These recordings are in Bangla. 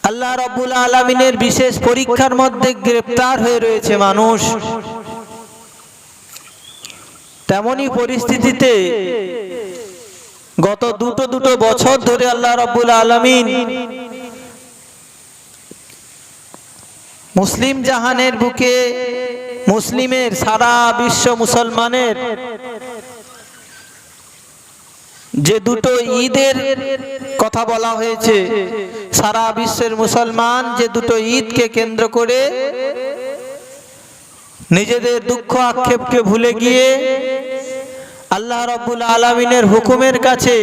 আল্লাহ রাব্বুল আলামিনের বিশেষ পরীক্ষার মধ্যে গ্রেফতার হয়ে রয়েছে মানুষ। তেমনি পরিস্থিতিতে গত দুটো বছর ধরে আল্লাহ রাব্বুল আলামিন মুসলিম জাহানের বুকে মুসলিমের সারা বিশ্ব মুসলমানের যে দুটো ঈদের কথা বলা হয়েছে, সারা বিশ্বের মুসলমান যে দুটো ঈদকে কেন্দ্র করে নিজেদের দুঃখ আক্ষেপকে ভুলে গিয়ে আল্লাহ রাব্বুল আলামিনের হুকুমের কাছে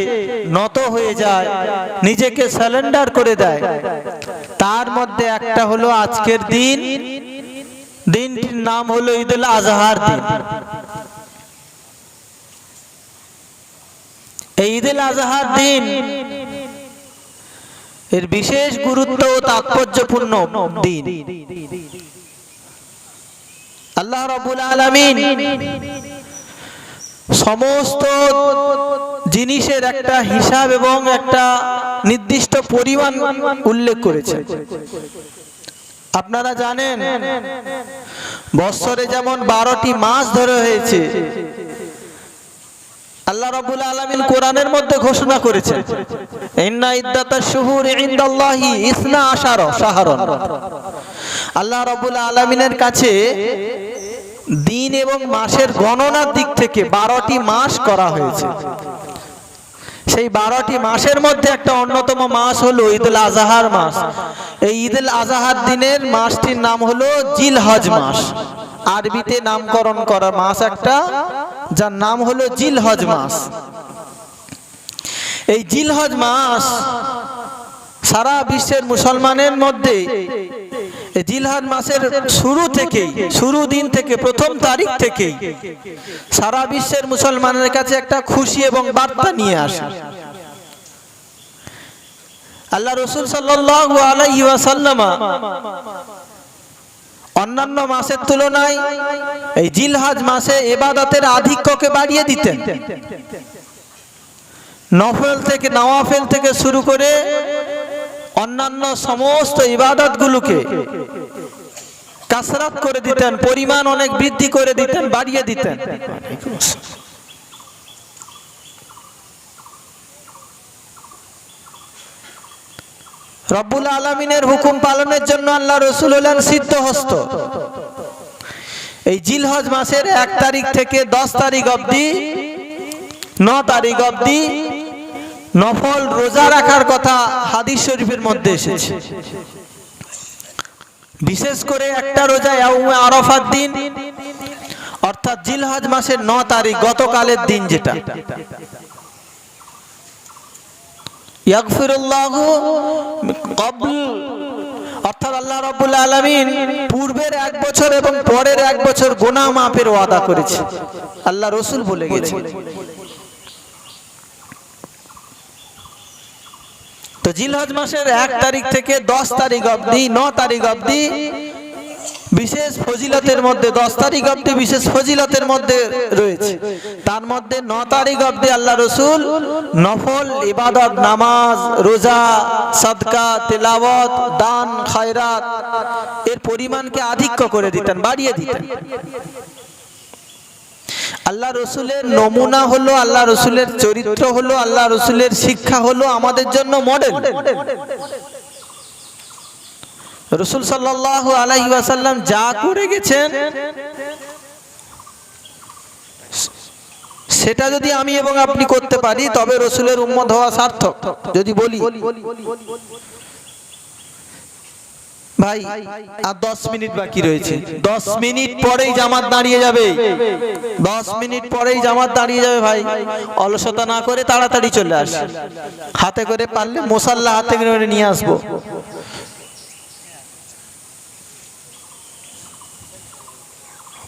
নত হয়ে যায়, নিজেকে সারেন্ডার করে দেয়। তার মধ্যে একটা হলো আজকের দিন, দিনটির নাম হলো ঈদুল আজহার দিন। এই ঈদুল আজহার দিন এর বিশেষ গুরুত্ব ও তাৎপর্যপূর্ণ দিন। আল্লাহ রাব্বুল আলামিন সমস্ত জিনিসের একটা হিসাব এবং একটা নির্দিষ্ট পরিমাণ উল্লেখ করেছেন। আপনারা জানেন বছরে যেমন 12টি মাস ধরে হয়েছে, আল্লাহ রাব্বুল আলামিন কোরআনের মধ্যে ঘোষণা করেছেন ইন্না ইদ্দাতাশ শুহুরি ইনদাল্লাহি 12 শাহরান। আল্লাহ রাব্বুল আলামিনের কাছে দিন এবং মাসের গণনার দিক থেকে 12টি মাস করা হয়েছে। সেই 12টি মাসের মধ্যে একটা অন্যতম মাস হলো ঈদুল আজহার মাস। এই ঈদুল আজহার দিনের মাসটির নাম হলো জিলহজ মাস। আরবিতে নামকরণ করা মাস একটা, যার নাম হলো জিলহজ মাস। এই জিলহজ মাস সারা বিশ্বের মুসলমানের মধ্যে জিলহজ মাসের শুরু দিন থেকে প্রথম তারিখ থেকে সারা বিশ্বের মুসলমানের কাছে একটা খুশি এবং বার্তা নিয়ে আসে। আল্লাহ রাসূল সাল্লাল্লাহু আলাইহি ওয়াসাল্লাম অন্যান্য মাসের তুলনায় এই জিলহজ মাসে ইবাদতের আধিক্যকে বাড়িয়ে দিতেন। নওয়াফেল থেকে শুরু করে অন্যান্য সমস্ত ইবাদতগুলোকে কাসরাত করে দিতেন, পরিমাণ অনেক বৃদ্ধি করে দিতেন, বাড়িয়ে দিতেন। রব্বুল আলামিনের হুকুম পালনের জন্য আল্লাহ রাসূল হলেন সিদ্ধহস্ত। এই জিলহজ মাসের 1 তারিখ থেকে 10 তারিখ অবধি 9 তারিখ অবধি নফল রোজা রাখার কথা হাদিস শরীফের মধ্যে এসেছে। বিশেষ করে একটা রোজা ইয়াউমে আরাফার দিন, অর্থাৎ জিলহজ মাসের 9 তারিখ, গতকালের দিন, যেটা ইয়াগফিরুল্লাহু ক্বাবল, অর্থাৎ আল্লাহ রাব্বুল আলামিন পূর্বের 1 বছর এবং পরের 1 বছর গুনাহ মাফের ওয়াদা করেছে। আল্লাহ রাসূল বলে গেছেন। তো জিলহজ মাসের 1 তারিখ থেকে 10 তারিখ অবধি 9 তারিখ অবধি বিশেষ ফজিলতের মধ্যে 10 তারিখ অবধি বিশেষ ফজিলতের মধ্যে রয়েছে। তার মধ্যে 9 তারিখ অবধি আল্লাহ রাসূল নফল ইবাদত, নামাজ, রোজা, সাদকা, তেলাওয়াত, দান, খায়রাত এর পরিমাণকে আধিক্য করে দিতেন, বাড়িয়ে দিতেন। আল্লাহ রসুলের নমুনা হলো, আল্লাহ রসুলের চরিত্র হলো, আল্লাহ রসুলের শিক্ষা হলো আমাদের জন্য মডেল। রাসূল সাল্লাল্লাহু আলাইহি ওয়াসাল্লাম যা করে গেছেন সেটা যদি আমি এবং আপনি করতে পারি তবে রসুলের উম্মত হওয়া সার্থক। যদি বলি ভাই আর 10 মিনিট বাকি রয়েছে, 10 মিনিট পরেই জামাত দাঁড়িয়ে যাবে, 10 মিনিট পরেই জামাত দাঁড়িয়ে যাবে, ভাই অলসতা না করে তাড়াতাড়ি চলে আস। হাতে করে পারলে মুসাল্লা হাতে করে নিয়ে আসবো।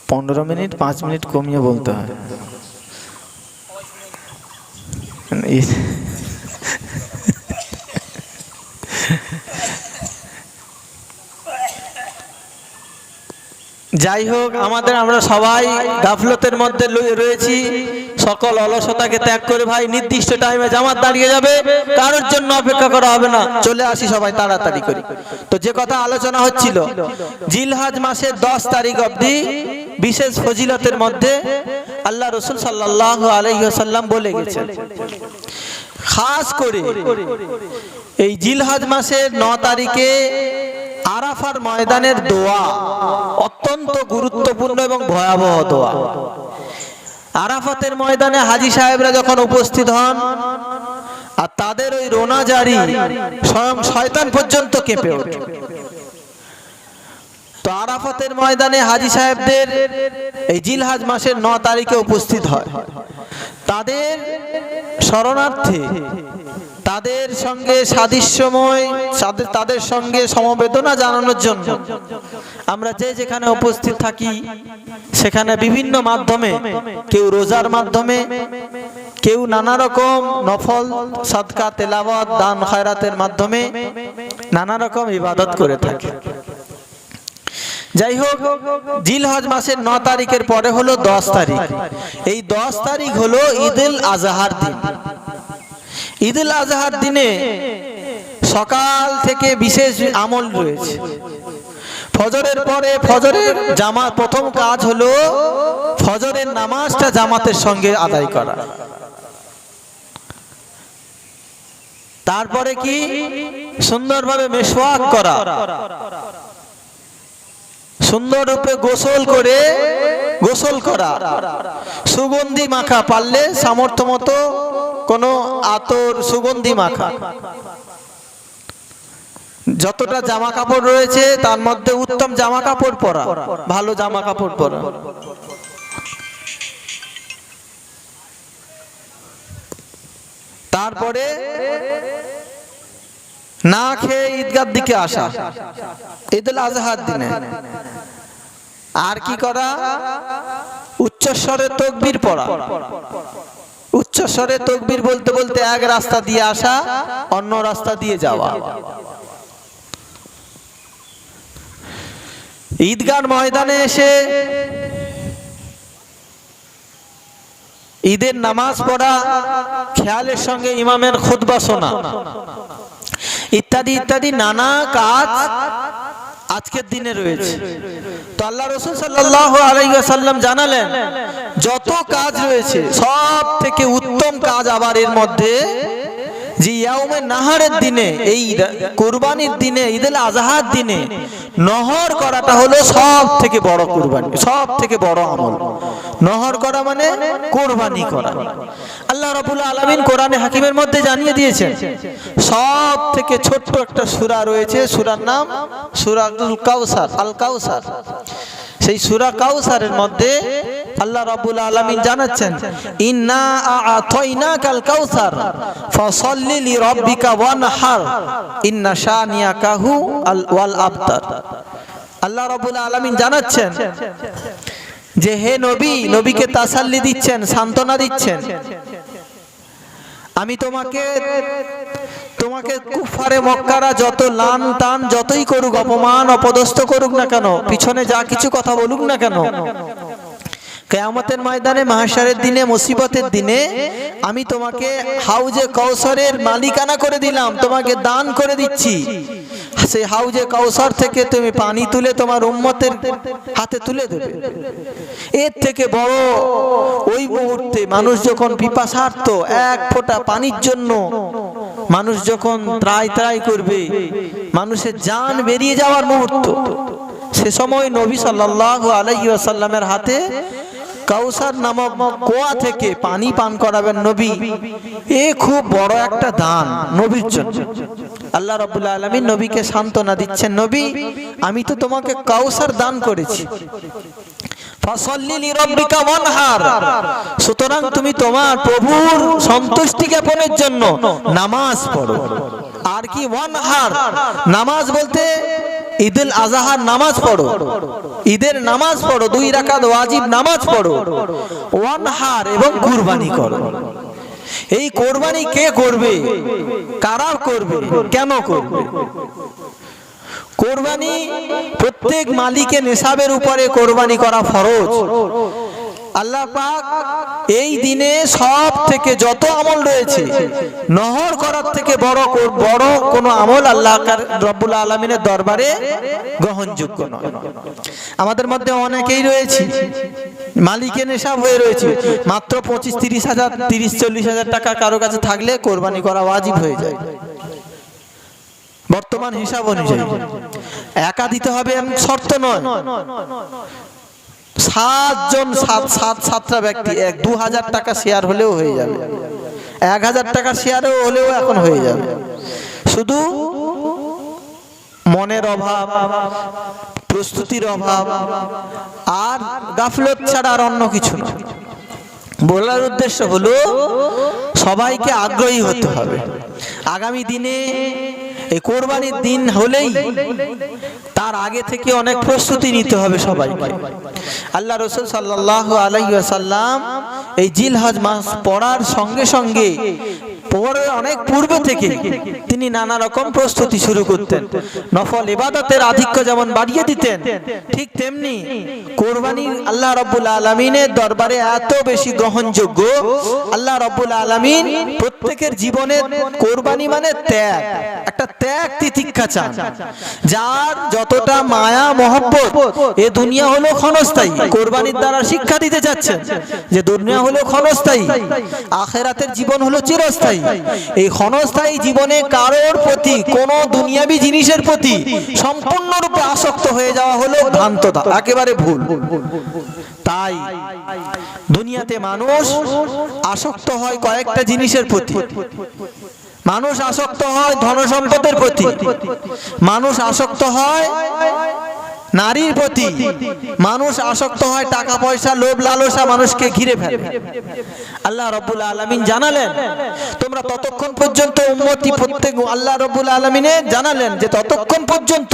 পনেরো মিনিট 5 মিনিট কমিয়ে বলতে হয়। যাই হোক, আমরা সবাই গাফলতের মধ্যে রয়েছি। সকল অলসতাকে ত্যাগ করে ভাই নির্দিষ্ট টাইমে জামাত দাঁড়িয়ে যাবে, কারোর জন্য অপেক্ষা করা হবে না, চলে আসি সবাই তাড়াতাড়ি করি। তো যে কথা আলোচনা হচ্ছিল, জিলহজ মাসের 10 তারিখ অবধি বিশেষ ফজিলতের মধ্যে আল্লাহ রাসূল সাল্লাল্লাহু আলাইহি ওয়াসাল্লাম বলে গেছেন। খাস করে এই জিলহজ মাসের 9 তারিখে আরাফার ময়দানের দোয়া অত্যন্ত গুরুত্বপূর্ণ এবং ভয়াবহ দোয়া। আরাফাতের ময়দানে হাজী সাহেবরা যখন উপস্থিত হন আর তাদের ওই রোনা জারি, স্বয়ং শয়তান পর্যন্ত কেঁপে ওঠে। তো আরাফাতের ময়দানে হাজী সাহেবদের এই জিলহজ মাসের 9 তারিখে উপস্থিত হয়, তাদের শরণার্থে, তাদের সঙ্গে সাদৃশ্যময়, তাদের সঙ্গে সমবেদনা জানানোর জন্য আমরা যে যেখানে উপস্থিত থাকি সেখানে বিভিন্ন মাধ্যমে, কেউ রোজার মাধ্যমে, কেউ নানা রকম নফল সাদকা, তেলাওয়াত, দান খয়রাতের মাধ্যমে নানা রকম ইবাদত করে থাকে। যাই হোক, জিলহজ মাসের 9 তারিখের পরে হলো 10 তারিখ। এই 10 তারিখ হলো ঈদুল আজহার দিন। ঈদুল আজহার দিনে সকাল থেকে বিশেষ আমল রয়েছে। ফজরের পরে ফজরের জামাত, প্রথম কাজ হলো ফজরের নামাজটা জামাতের সঙ্গে আদায় করা। তারপরে কি সুন্দরভাবে মেশওয়াক করা, সুন্দর রূপে গোসল করে গোসল করা, সুগন্ধি মাখা, পারলে সামর্থ্য মতো কোনো আতর সুগন্ধি মাখা, যতটা জামা কাপড় রয়েছে তার মধ্যে উত্তম জামা কাপড় পরা, ভালো জামা কাপড় পরা। তারপরে না খেয়ে ঈদগাহর দিকে আসা ঈদুল আজহার দিনে। আর কি করা? উচ্চস্বরে তাকবীর পড়া। উচ্চস্বরে তাকবীর বলতে বলতে এক রাস্তা দিয়ে আসা, অন্য রাস্তা দিয়ে যাওয়া। ঈদগাহর ময়দানে এসে ঈদের নামাজ পড়া, খেয়ালের সঙ্গে ইমামের খুতবা শোনা, ইত্যাদি ইত্যাদি নানা কাজ আজকের দিনে রয়েছে। তো আল্লাহ রাসূল সাল্লাল্লাহু আলাইহি ওয়াসাল্লাম জানালেন, যত কাজ রয়েছে সব থেকে উত্তম কাজ আবার এর মধ্যে যে ইয়াউমে নাহারের দিনে, এই কুরবানির দিনে, ঈদুল আজহার দিনে নহর করাটা হলো সব থেকে বড় কুরবানি, সব থেকে বড় আমল। নহর করা মানে কুরবানি করা। আল্লাহ রাব্বুল আলামিন কোরআনে হাকিমের মধ্যে জানিয়ে দিয়েছেন, সব থেকে ছোট্ট একটা সূরা রয়েছে, সূরার নাম সূরাতুল কাউসার, আল কাউসার। সেই সূরা কাউসারের মধ্যে আল্লাহ রাব্বুল আলামিন জানাচ্ছেন, ইন্না আ'তাইনাকাল কাউসার ফাসাল্লি লিরাব্বিকা ওয়ানহার ইন্না শানিয়াকাহু ওয়াল আবতার। আল্লাহ রাব্বুল আলামিন জানাচ্ছেন যে হে নবী, নবীকে তাসাল্লি দিচ্ছেন, সান্ত্বনা দিচ্ছেন, আমি তোমাকে কুফারে মক্কারা যত লান টান যতই করুক, অপমান অপদস্থ করুক না কেন, পিছনে যা কিছু কথা বলুক না কেন, কিয়ামতের ময়দানে, মাহশারের দিনে, মুসিবতের দিনে আমি তোমাকে হাউজে কাউসারের মালিকানা করে দিলাম, তোমাকে দান করে দিচ্ছি। সেই হাউজে কাউসার থেকে তুমি পানি তুলে তোমার উম্মতের হাতে তুলে দেবে। এর থেকে বড় ওই মুহূর্তে মানুষ যখন পিপাসার্ত, এক ফোঁটা পানির জন্য মানুষ যখন ত্রাই ত্রাই করবে, মানুষের জান বেরিয়ে যাওয়ার মুহূর্ত, সে সময় নবী সাল্লাল্লাহু আলাইহি ওয়াসাল্লামের হাতে কাউসার নামক কুয়া থেকে পানি পান করাবেন নবী। এ খুব বড় একটা দান নবীর জন্য। আল্লাহ রাব্বুল আলামিন নবীকে সান্ত্বনা দিচ্ছেন, নবী আমি তো তোমাকে কাউসার দান করেছি, ফাসাল্লি লিরাব্বিকা ওয়ানহার, সুতরাং তুমি তোমার প্রভুর সন্তুষ্টি জ্ঞাপনের জন্য নামাজ পড়ো। আর কি ওয়ানহার? নামাজ বলতে ঈদুল আজহার নামাজ পড়ো, ঈদের নামাজ পড়ো, 2 রাকাত ওয়াজিব নামাজ পড়ো, ওয়ানহার এবং কুরবানি করো। এই কুরবানি কে করবে, কারা করবে, কেন করবে? কুরবানি প্রত্যেক মালিকের নেশাবের উপরে কুরবানি করা ফরজ। আল্লাহ পাক এই দিনে সব থেকে যত আমল রয়েছে নহর করার থেকে বড় কোনো আমল আল্লাহ রব্বুল আলামিনের দরবারে গ্রহণযোগ্য নয়। আমাদের মধ্যে অনেকেই রয়েছে মালিকের নেশাব হয়ে রয়েছে, মাত্র 25-30 হাজার 30-40 হাজার টাকা কারো কাছে থাকলে কোরবানি করা ওয়াজিব হয়ে যায়। বর্তমান হিসাব অনুযায়ী একা দিতে হবে এমন শর্ত নয়, 7টা ব্যক্তি 2000 টাকা শেয়ার হলেও হয়ে যাবে, 1000 টাকার শেয়ারও হলেও এখন হয়ে যাবে। শুধু মনের অভাব, প্রস্তুতির অভাব আর গাফলত ছাড়া আর অন্য কিছু না। বলার উদ্দেশ্য হলো সবাইকে আগ্রহী হতে হবে। আগামী দিনে এই কোরবানির দিন হলেই তার আগে থেকে অনেক প্রস্তুতি নিতে হবে সবাইকে। আল্লাহ রাসূল সাল্লাল্লাহু আলাইহি ওয়াসাল্লাম এই জিলহজ মাস পড়ার সঙ্গে সঙ্গে অনেক পূর্বে থেকে তিনি নানা রকম প্রস্তুতি শুরু করতেন। নফল ইবাদতের আধিক্য যেমন বাড়িয়ে দিতেন, ঠিক তেমনি কোরবানি আল্লাহ রাব্বুল আলামিনের দরবারে এত বেশি গ্রহণযোগ্য। আল্লাহ রাব্বুল আলামিন প্রত্যেকের জীবনে কোরবানি মানে ত্যাগ, একটা ত্যাগ তিতিক্ষা চান। যার যতটা মায়া মহব্বত, এ দুনিয়া হলো ক্ষণস্থায়ী, কোরবানির দ্বারা শিক্ষা দিতে যাচ্ছেন যে দুনিয়া হলো ক্ষণস্থায়ী, আখিরাতের জীবন হলো চিরস্থায়ী। এই ক্ষণস্থায়ী জীবনে কারোর প্রতি কোন দুনিয়াবি জিনিসের প্রতি সম্পূর্ণরূপে আসক্ত হয়ে যাওয়া হলো ভ্রান্ততা, একেবারে ভুল। তাই দুনিয়াতে মানুষ আসক্ত হয় কয়েকটা জিনিসের প্রতি। মানুষ আসক্ত হয় ধন সম্পদের প্রতি, মানুষ আসক্ত হয় নারীর প্রতি, মানুষ আসক্ত হয় টাকা পয়সা লোভ লালসা মানুষকে ঘিরে ফেলে। আল্লাহ রাব্বুল আলামিন জানালেন তোমরা ততক্ষণ পর্যন্ত উম্মতি, প্রত্যেক আল্লাহ রাব্বুল আলামিনে জানালেন যে ততক্ষণ পর্যন্ত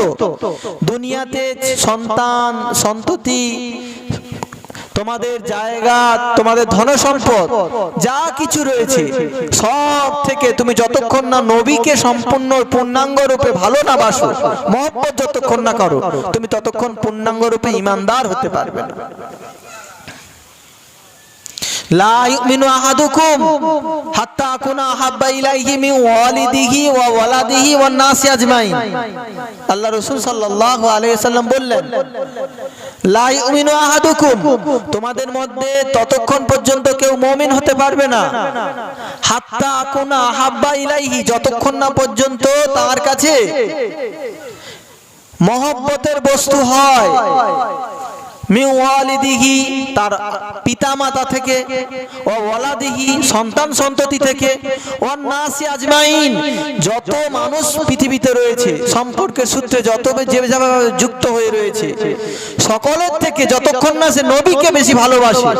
দুনিয়াতে সন্তান সন্ততি, তোমাদের জায়গা, তোমাদের ধন সম্পদ যা কিছু রয়েছে সব থেকে তুমি যতক্ষণ না নবীকে সম্পূর্ণ পূর্ণাঙ্গ রূপে ভালো না বাসো, মহব্বত যতক্ষণ না করো, তুমি ততক্ষণ পূর্ণাঙ্গ রূপে ঈমানদার হতে পারবে না। লা ইউমিনু আহাদুকুম হাত্তা আকুনা আহাব্বা ইলাইহি মিন ওয়ালিদিহি ওয়া ওয়ালাদিহি ওয়ান নাসি আজমাইন। আল্লাহ রাসূল সাল্লাল্লাহু আলাইহি ওয়াসাল্লাম বললেন, লা ইউমিনু আহাদুকুম, তোমাদের মধ্যে ততক্ষণ পর্যন্ত কেউ মুমিন হতে পারবে না, হাত্তা আকুনা আহাব্বা ইলাইহি, যতক্ষণ না পর্যন্ত তার কাছে মহব্বতের বস্তু হয়, মিন ওয়ালিদিহি, তার পিতা মাতা থেকে, ওয়া ওয়ালাদিহি, সন্তান সন্ততি থেকে, ওয়ান নাসি আজমাইন, যত মানুষ পৃথিবীতে রয়েছে সম্পর্কের সূত্রে যত যেভাবে যুক্ত হয়ে রয়েছে সকলের থেকে, যতক্ষণ না সে নবীকে বেশি ভালোবাসে,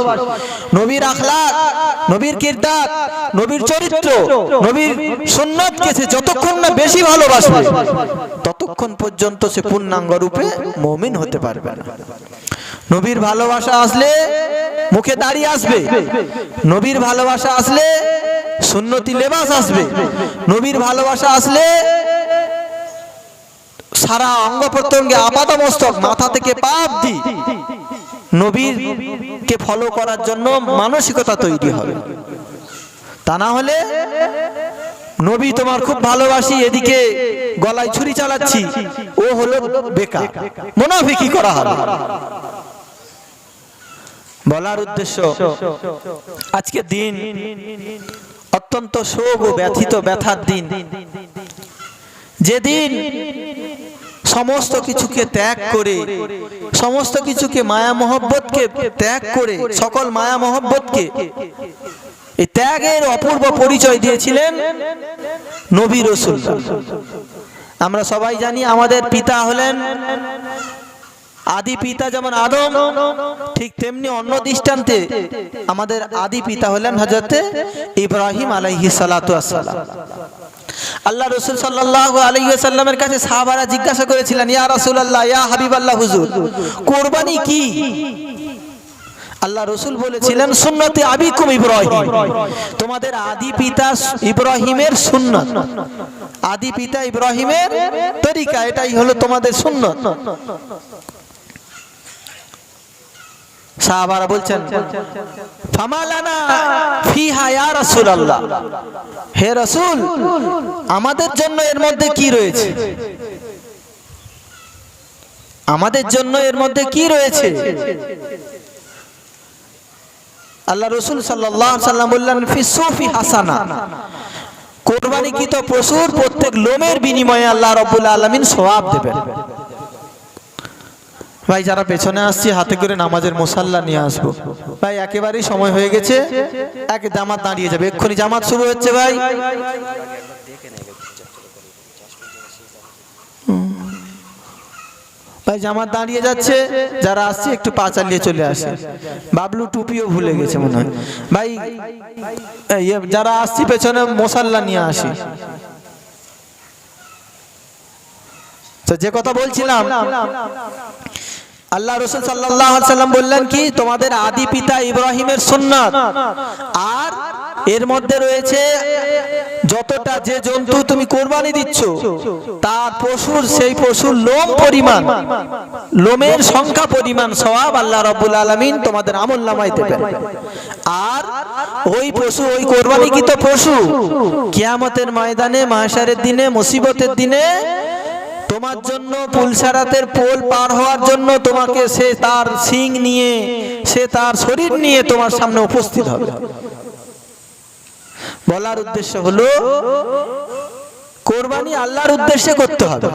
নবীর আখলাক, নবীর কিরদার, নবীর চরিত্র, নবীর সুন্নাতকে সে যতক্ষণ না বেশি ভালোবাসবে ততক্ষণ পর্যন্ত সে পূর্ণাঙ্গ রূপে মুমিন হতে পারবে না। নবীর ভালোবাসা আসলে মুখে দাড়ি আসবে, নবীর ভালোবাসা আসলে সুন্নতি লেবাস আসবে, নবীর ভালোবাসা আসলে সারা অঙ্গ প্রত্যঙ্গে আপাদমস্তক মাথা থেকে পা অবধি নবীরকে ফলো করার জন্য মানসিকতা তৈরি হবে। তা না হলে নবী তোমার খুব ভালোবাসি, এদিকে গলায় ছুরি চালাচ্ছি, ও হলো বেকার, মুনাফিকি করা হবে। বলার উদ্দেশ্য, আজকে দিন অত্যন্ত শোক ও ব্যথার দিন, যেদিন সমস্ত কিছুকে ত্যাগ করে, সমস্ত কিছুকে মায়া মোহব্বতকে ত্যাগ করে, সকল মায়া মোহব্বতকে, এই ত্যাগের অপূর্ব পরিচয় দিয়েছিলেন নবী রাসূল। আমরা সবাই জানি আমাদের পিতা হলেন আদি পিতা, যেমন আদম, ঠিক তেমনি অন্য দৃষ্টান্তে আমাদের আদি পিতা হলেন হযরতে ইব্রাহিম আলাইহিস সালাতু ওয়াস সালাম। আল্লাহ রাসূল সাল্লাল্লাহু আলাইহি ওয়াসাল্লামের কাছে সাহাবারা জিজ্ঞাসা করেছিলেন, ইয়া রাসূলুল্লাহ, ইয়া হাবিবাল্লাহ হুজুর, কুরবানি কি? আল্লাহ রাসূল বলেছিলেন, সুন্নতে আবিকুম ইব্রাহিম, তোমাদের আদি পিতা ইব্রাহিমের সুন্নাত, আদি পিতা ইব্রাহিমের তরিকা, এটাই হলো তোমাদের সুন্নাত। সাহাবারা বলছেন ফামালানা ফিহা ইয়া রাসূলুল্লাহ, হে রাসূল আমাদের জন্য এর মধ্যে কি রয়েছে, আমাদের জন্য এর মধ্যে কি রয়েছে? আল্লাহ রাসূল সাল্লাল্লাহু আলাইহি ওয়াসাল্লাম বললেন ফি সুফি হাসানা, কুরবানিকৃত পশুর প্রত্যেক লোমের বিনিময়ে আল্লাহ রাব্বুল আলামিন সওয়াব দেবেন। ভাই যারা পেছনে আসছি হাতে করে নামাজের মুসাল্লা নিয়ে আসবো। ভাই একেবারেই সময় হয়ে গেছে, এক জামাত দাঁড়িয়ে যাবে, এক্ষুনি জামাত শুরু হচ্ছে। ভাই ভাই জামাত দাঁড়িয়ে যাচ্ছে, যারা আসছে একটু পা চালিয়ে চলে আসে। বাবলু টুপিও ভুলে গেছে মনে হয়। ভাই যারা আসছি পেছনে মুসাল্লা নিয়ে আসি। তো যে কথা বলছিলাম, আল্লাহ রাসূল সাল্লাল্লাহু আলাইহি ওয়াসাল্লাম বললেন কি তোমাদের আদি পিতা ইব্রাহিমের সুন্নাত, আর এর মধ্যে রয়েছে যতটা যে জন্তু তুমি কুরবানি দিচ্ছ তার পশুর সেই পশুর লোম পরিমাণ, লোমের সংখ্যা পরিমাণ সওয়াব আল্লাহ রাব্বুল আলামিন তোমাদের আমলনামায় দেবেন। আর ওই পশু, ওই কুরবানিকৃত পশু কিয়ামতের ময়দানে মাহশারের দিনে মুসিবতের দিনে তোমার জন্য পুলসারাতের পোল পার হওয়ার জন্য তোমাকে সে তার শিং নিয়ে, সে তার শরীর নিয়ে তোমার সামনে উপস্থিত হবে। বলার উদ্দেশ্য হলো কোরবানি আল্লাহর উদ্দেশ্যে করতে হবে,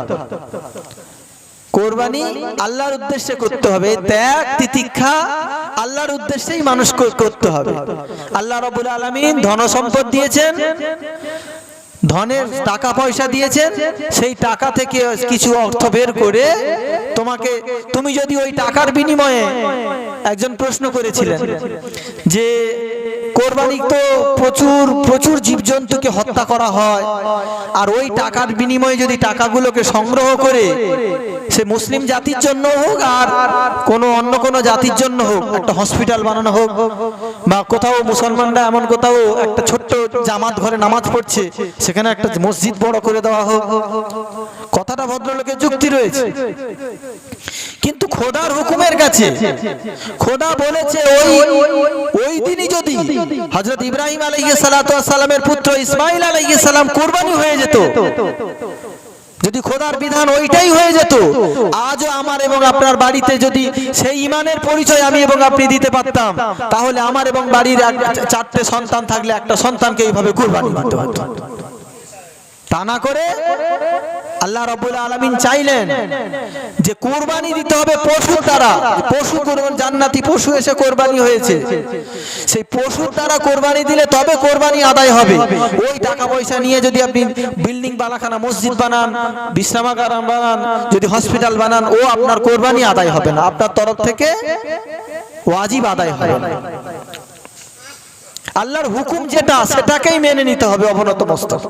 কোরবানি আল্লাহর উদ্দেশ্যে করতে হবে, ত্যাগ তিতিক্ষা আল্লাহর উদ্দেশ্যেই মানুষ করতে হবে। আল্লাহ রাব্বুল আলামিন ধন সম্পদ দিয়েছেন, ধনের টাকা পয়সা দিয়েছেন, সেই টাকা থেকে কিছু অর্থ বের করে তোমাকে, তুমি যদি ওই টাকার বিনিময়ে, একজন প্রশ্ন করেছিলেন যে কোরবানি তো প্রচুর প্রচুর জীবজন্তুকে হত্যা করা হয়, আর ওই টাকার বিনিময়ে যদি টাকাগুলোকে সংগ্রহ করে সে মুসলিম জাতির জন্য হোক আর কোনো অন্য কোনো জাতির জন্য হোক একটা হসপিটাল বানানো হোক, বা কোথাও মুসলমানরা এমন কোথাও একটা ছোট্ট জামাত ঘরে নামাজ পড়ছে সেখানে একটা মসজিদ বড় করে দেওয়া হোক, কথাটা ভদ্রলোকের যুক্তি রয়েছে। কিন্তু খোদার হুকুমের কাছে খোদা বলেছে ওই দিনই যদি হযরত ইব্রাহিম আলাইহিস সালাতু ওয়াস সালামের পুত্র ইসমাঈল আলাইহিস সালাম কুরবানি হয়ে যেত, যদি খোদার বিধান ওইটাই হয়ে যেত, আজও আমার এবং আপনার বাড়িতে যদি সেই ঈমানের পরিচয় আমি এবং আপনি দিতে পারতাম, তাহলে আমার এবং বাড়ির 4টে সন্তান থাকলে একটা সন্তানকে এইভাবে কুরবানি দিতে হতো। তা না করে আল্লাহ রাব্বুল আলামিন চাইলেন যে কুরবানি দিতে হবে পশুর দ্বারা। পশু কুরবানি, জান্নাতি পশু এসে কুরবানি হয়েছে, সেই পশুর দ্বারা কুরবানি দিলে তবে কুরবানি আদায় হবে। ওই টাকা পয়সা নিয়ে যদি আপনি বিল্ডিং বানাখানা, মসজিদ বানান, বিশ্রামাগার বানান, যদি হসপিটাল বানান, ও আপনার কুরবানি আদায় হবে না, আপনার তরফ থেকে ওয়াজিব আদায় হবে না। আল্লাহর হুকুম যেটা সেটাকেই মেনে নিতে হবে অবনত মস্তক,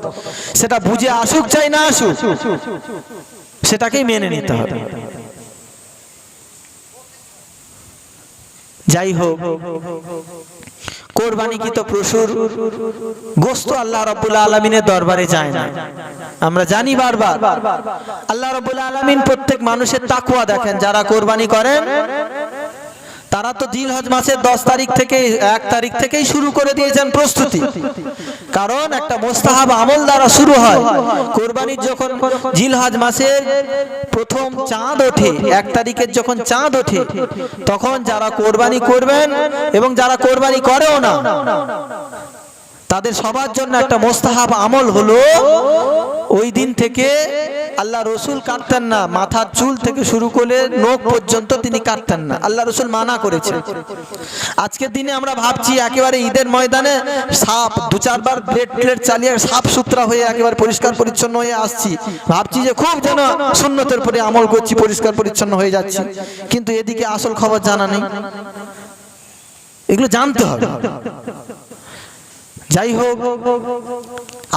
সেটা বুঝে আসুক চাই না আসুক, সেটাকেই মেনে নিতে হবে। যাই হোক, কোরবানিকৃত পশুর গোশত আল্লাহ রাব্বুল আলামিনের দরবারে যায় না, আমরা জানি বারবার। আল্লাহ রাব্বুল আলামিন প্রত্যেক মানুষের তাকওয়া দেখেন। যারা কোরবানি করেন তারা তো জিলহজ মাসের 10 তারিখ থেকে 1 তারিখ থেকেই শুরু করে দিয়েছেন প্রস্তুতি, কারণ একটা মুস্তাহাব আমল দ্বারা শুরু হয়। কোরবানির যখন জিলহজ মাসের প্রথম চাঁদ ওঠে, 1 তারিখের যখন চাঁদ ওঠে, তখন যারা কোরবানি করবেন এবং যারা কোরবানি করেও না, তাদের সবার জন্য একটা মুস্তাহাব আমল হলো ওই দিন থেকে আল্লাহ রসুল কাটতেন না, মাথার চুল থেকে শুরু করে নখ পর্যন্ত তিনি কাটতেন না, আল্লাহ রসুল মানা করেছেন। আজকের দিনে আমরা ভাবছি একেবারে ঈদের ময়দানে সাপ 2-4 বার প্লেট চালিয়ে সাফ সুতরা হয়ে একেবারে পরিষ্কার পরিচ্ছন্ন হয়ে আসছি, ভাবছি যে খুব যেন সুন্নতের পরে আমল করছি, পরিষ্কার পরিচ্ছন্ন হয়ে যাচ্ছি, কিন্তু এদিকে আসল খবর জানা নেই। এগুলো জানতে হবে। যাই হোক,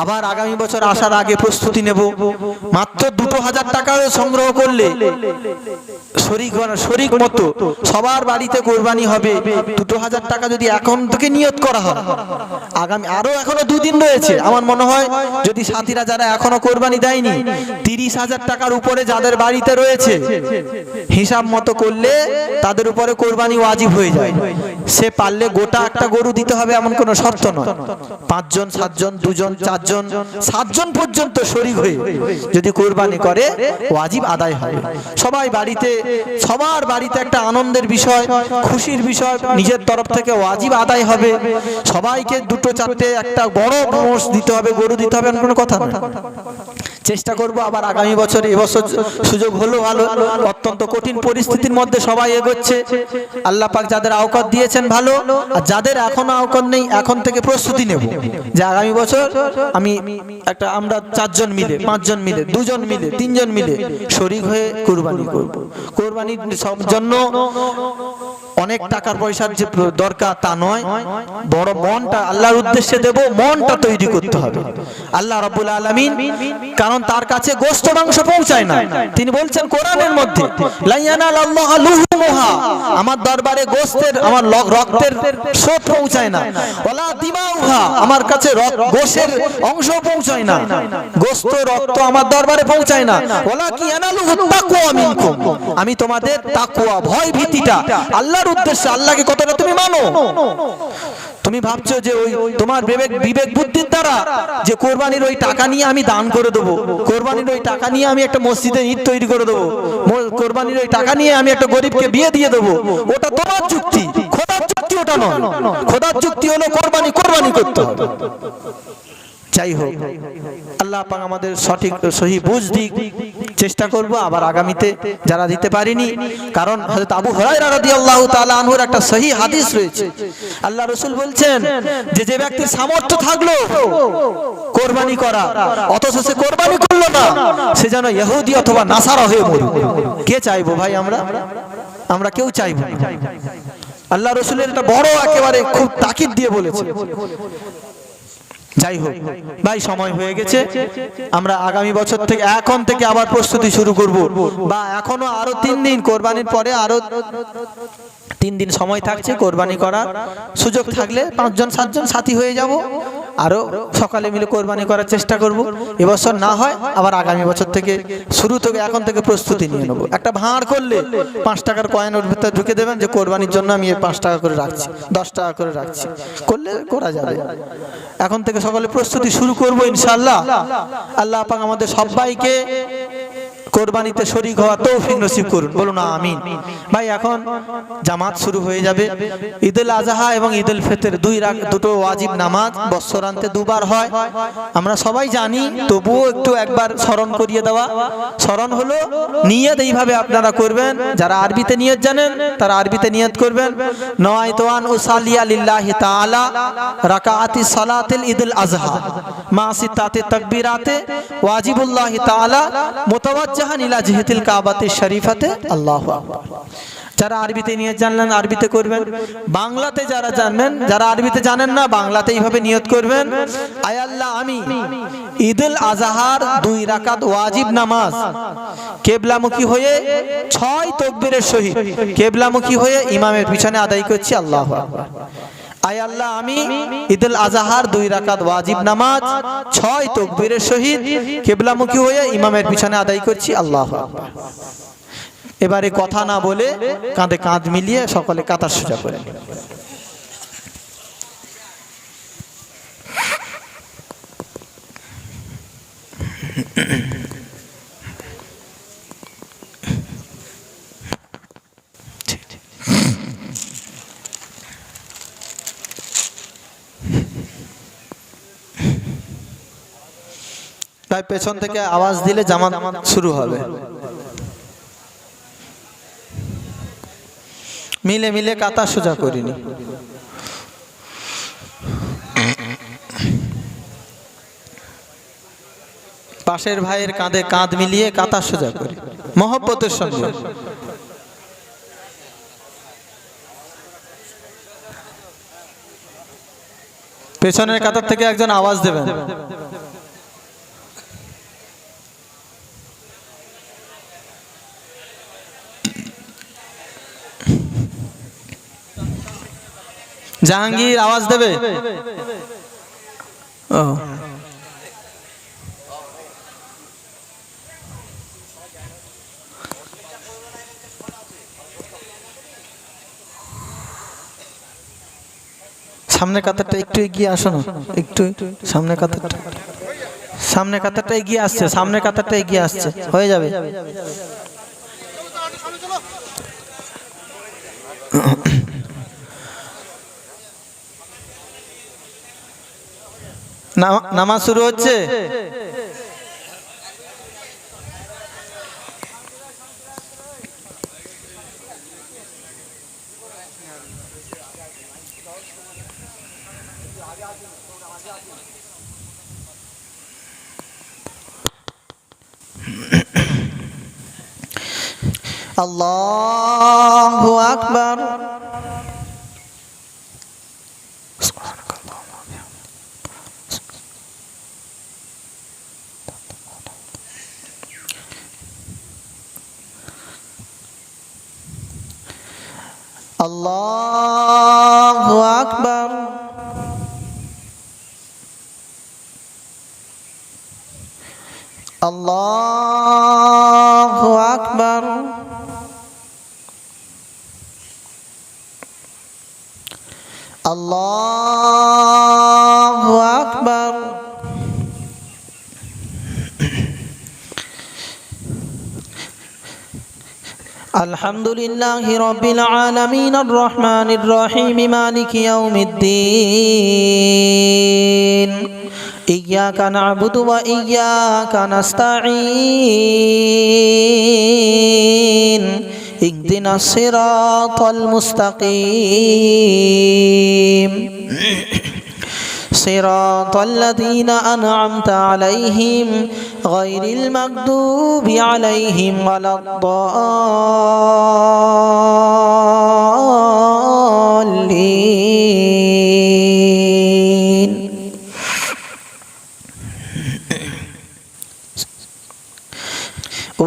আবার আগামী বছর আসার আগে প্রস্তুতি নেব। মাত্র 2000 টাকাও সংগ্রহ করলে শরীক মতো সবার বাড়িতে কোরবানি হবে। 2000 টাকা যদি এখন থেকে নিয়ত করা হয়, আগামী আরো এখনো 2 দিন রয়েছে, আমার মনে হয় যদি সাথীরা যারা এখনো কোরবানি দেয়নি 30,000 টাকার উপরে যাদের বাড়িতে রয়েছে, হিসাব মতো করলে তাদের উপরে কোরবানি ওয়াজিব হয়ে যায়। সে পারলে গোটা একটা গরু দিতে হবে এমন কোনো শর্ত নয়। 5 জন 7 জন 2 জন 4 জন 7 জন পর্যন্ত শরীক হয়ে যদি কোরবানি করে ওয়াজিব আদায় হবে। সবাই বাড়িতে, সবার বাড়িতে একটা আনন্দের বিষয়, খুশির বিষয়, নিজের তরফ থেকে ওয়াজিব আদায় হবে। সবাইকে 2টো 4টে একটা বড় মোষ দিতে হবে, গরু দিতে হবে এমন কোনো কথা নয়। চেষ্টা করব আবার আগামী বছর, এবছর সুযোগ হলো ভালো, অত্যন্ত কঠিন পরিস্থিতির মধ্যে সবাই এগোচ্ছে। আল্লাহ পাক যাদের আওকাত দিয়েছেন ভালো, আর যাদের এখনো আওকাত নেই এখন থেকে প্রস্তুতি নেব যে আগামী বছর আমরা 4 জন মিলে, 5 জন মিলে, 2 জন মিলে, 3 জন মিলে শরীক হয়ে কুরবানি করব। কুরবানির জন্য অনেক টাকার পয়সার যে দরকার তা নয়, বড় মনটা আল্লাহর উদ্দেশ্যে দেব, মনটা তৈরি করতে হবে। আল্লাহ রাব্বুল আলামিন, কারণ তার কাছে গোশত মাংস পৌঁছায় না। তিনি বলছেন কোরআনের মধ্যে, লা ইয়ানালাল্লাহু লুহুমুহা, আমার দরবারে গোশতের, আমার রক্তের স্রোত পৌঁছায় না। ওয়ালা দিমাউহা, আমার কাছে গোশের অংশ পৌঁছায় না, গোশত রক্ত আমার দরবারে পৌঁছায় না। ওয়ালা কি ইয়ানালুহু তাকওয়া মিনকুম, আমি তোমাদের তাকওয়া, ভয় ভীতিটা, আল্লাহর উদ্দেশ্যে, আল্লাহকে কতটা তুমি মানো। তুমি ভাবছো যে ওই তোমার বিবেক বুদ্ধির দ্বারা যে কোরবানির ওই টাকা নিয়ে আমি দান করে দেবো, কোরবানির ওই টাকা নিয়ে আমি একটা মসজিদে ঈদ তৈরি করে দেবো, কোরবানির ওই টাকা নিয়ে আমি একটা গরিবকে বিয়ে দিয়ে দেবো, ওটা তোমার যুক্তি। খোদার যুক্তি ওটা নয়। খোদার যুক্তি হলো কোরবানি করতে হবে। যাই হোক, আল্লাহ পাক আমাদের সঠিক সহি বুঝ দিক, চেষ্টা করব আবার আগামীতে যারা দিতে পারিনি। কারণ হযরত আবু হুরায়রা রাদিয়াল্লাহু তাআলা আনহুর একটা সহি হাদিস রয়েছে। আল্লাহ রাসূল বলছেন যে ব্যক্তির সামর্থ্য থাকলো কোরবানি করা, অথচ সে কোরবানি করলো না, সে যেন ইহুদি অথবা নাসারা হয়ে মরুক। কে চাইবো ভাই? আমরা কেউ চাইবো না। আল্লাহ রাসূলের এটা বড় একেবারে খুব তাকিদ দিয়ে বলেছে। যাই হোক ভাই, সময় হয়ে গেছে। আমরা আগামী বছর থেকে, এখন থেকে আবার প্রস্তুতি শুরু করব, বা এখনো আরো 3 দিন, কোরবানির পরে আরো 3 দিন সময় থাকছে। কোরবানি করার সুযোগ থাকলে 5 জন 7 জন সাথী হয়ে যাব, আরো সকালে মিলে কোরবানি করার চেষ্টা করব। এবছর না হয় আবার আগামী বছর থেকে শুরু থেকে, এখন থেকে প্রস্তুতি নিয়ে নেব। একটা ভাঁড় করলে 5 টাকার কয়েন ওর ভিতরে ঢুকে দেবেন যে কোরবানির জন্য আমি 5 টাকা করে রাখছি, 10 টাকা করে রাখছি, করলে করা যাবে। এখন থেকে সকালে প্রস্তুতি শুরু করব ইনশাআল্লাহ। আল্লাহ পাক আমাদের সবাইকে কোরবানিতে শরীক হওয়ার তৌফিক নসিব করুন, বলুন আমিন। ভাই, এখন জামাত শুরু হয়ে যাবে। ঈদুল আজহা এবং ঈদুল ফিতর দুটো ওয়াজিব নামাজ বৎসরান্তে 2 বার হয়, আমরা সবাই জানি, তবুও একবার স্মরণ করিয়ে দেওয়া। স্মরণ হলো নিয়ত এইভাবে আপনারা করবেন, যারা আরবিতে নিয়ত জানেন তারা আরবিতে নিয়ত করবেন। নওয়াইতু আন উসাল্লিয়া লিল্লাহি তাআলা রাকাআতি সালাতিল ঈদুল আজহা মা সিত্তাতি তাকবীরাতে ওয়াজিবুল্লাহি তাআলা মুতাওয়াজ্জিহান ইলা জিহাতিল কাবাতিশ শরীফাতে। আল্লাহু আকবার। যারা আরবিতে নিয়ত জানলেন আরবিতে করবেন, বাংলাতে যারা জানবেন, যারা আরবিতে জানেন না বাংলাতে এইভাবে নিয়ত করবেন, আয় আল্লাহ, আমি ঈদুল আজহার 2 রাকাত ওয়াজিব নামাজ কিবলামুখী হয়ে 6 তাকবীরের সহিত কিবলামুখী হয়ে ইমামের পিছনে আদায় করছি। আল্লাহু আকবার। আয় আল্লাহ, আমি ঈদুল আজহার 2 রাকাত ওয়াজিব নামাজ 6 তাকবীরের সহিত কিবলামুখী হয়ে ইমামের পিছনে আদায় করছি। আল্লাহু আকবার। এবারে কথা না বলে কাঁধে কাঁধ মিলিয়ে সকলে কাতার সোজা করে তাই পেছন থেকে আওয়াজ দিলে জামাত শুরু হবে। মিলে মিলে কাতার সোজা করিনি। পাশের ভাইয়ের কাঁধে কাঁধ মিলিয়ে কাতার সোজা করি মহব্বতের সঙ্গে। পেছনের কাতার থেকে একজন আওয়াজ দেবেন। জাহাঙ্গীর আওয়াজ দেবে। ও সামনে কাতারটা একটু এগিয়ে আসো না, একটু সামনে কাতারটা এগিয়ে আসছে, সামনে কাতারটা এগিয়ে আসছে, হয়ে যাবে। নামাজ শুরু হচ্ছে। আল্লাহু আকবার। আল্লাহু আকবার। আল্লাহু আকবার। আল্লাহু আকবার। আলহামদুলিল্লাহি রাব্বিল আলামিন আর রহমানির রহিম মালিকি ইয়াউমিদ্দিন ইয়্যাকা না'বুদু ওয়া ইয়্যাকা নাস্তাঈন ইহদিনাস সিরাতাল মুস্তাকিম صراط الذين أنعمت عليهم غير المغضوب عليهم ولا الضالين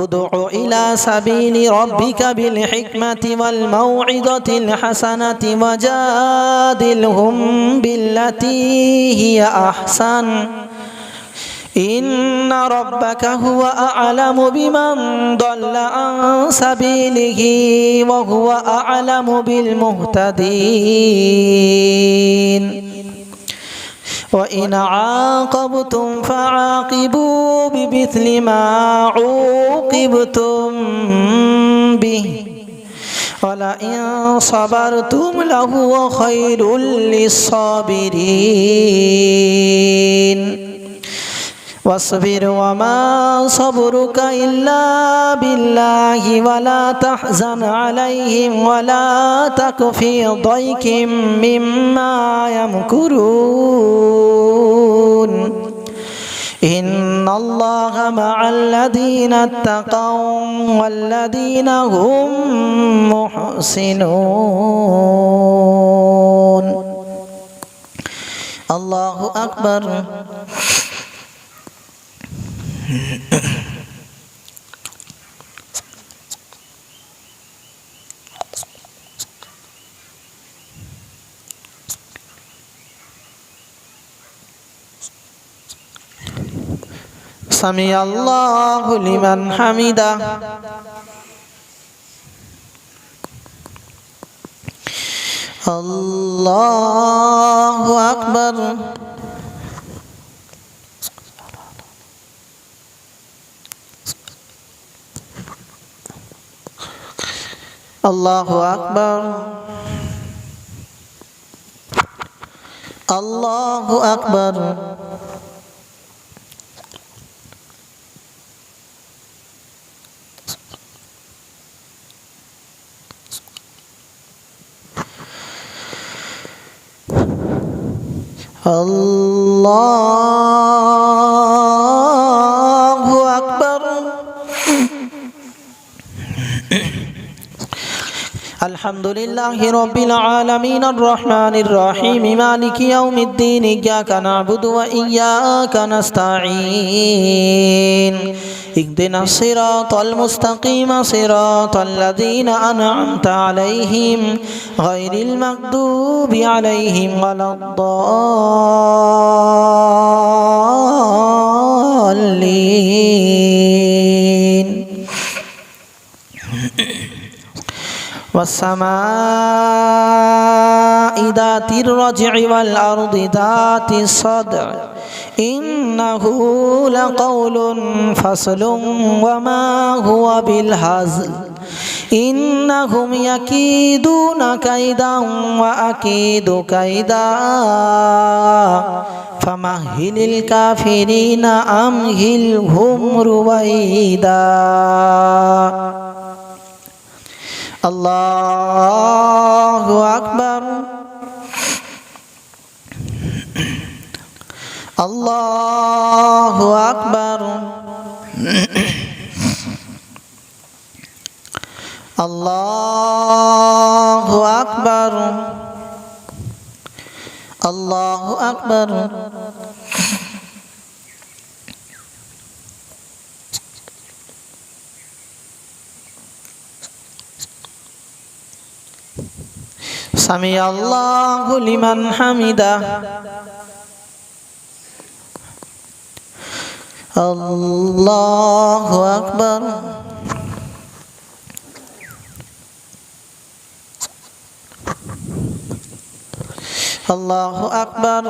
ادع إلى سبيل ربك بالحكمة والموعظة الحسنة وجادلهم بالتي هي أحسن إن ربك هو أعلم بمن ضل عن سبيله وهو أعلم بالمهتدين وإن عاقبتم فعاقبوا بمثل ما عوقبتم به ولئن صبرتم لهو خير للصابرين واصبر وما صبرك إلا بالله ولا تحزن عليهم ولا تك في ضيق مما يمكرون إن الله مع الذين اتقوا والذين هم محسنون الله أكبر سمع الله لمن حمده الله أكبر الله أكبر الله أكبر الله أكبر আলহামদুলিল্লাহি রাব্বিল আলামিনির রহমানির রহিম মালিকি ইয়াউমিদ্দিন ইয়্যাকা না'বুদু ওয়া ইয়্যাকা নাস্তাঈন ইহদিনাস সিরাতাল মুস্তাকিম সিরাতাল লাযীনা আন'আমতা আলাইহিম গায়রিল মাগদুবি আলাইহিম ওয়ালাদ-দাল্লিন والسماء ذات الرجع والأرض ذات الصدع إنه لقول فصل وما هو بالهزل إنهم يكيدون كيدا وأكيد كيدا فمهل الكافرين أمهلهم رويدا الله أكبر الله أكبر الله أكبر الله أكبر سمع الله لمن حمده الله أكبر الله أكبر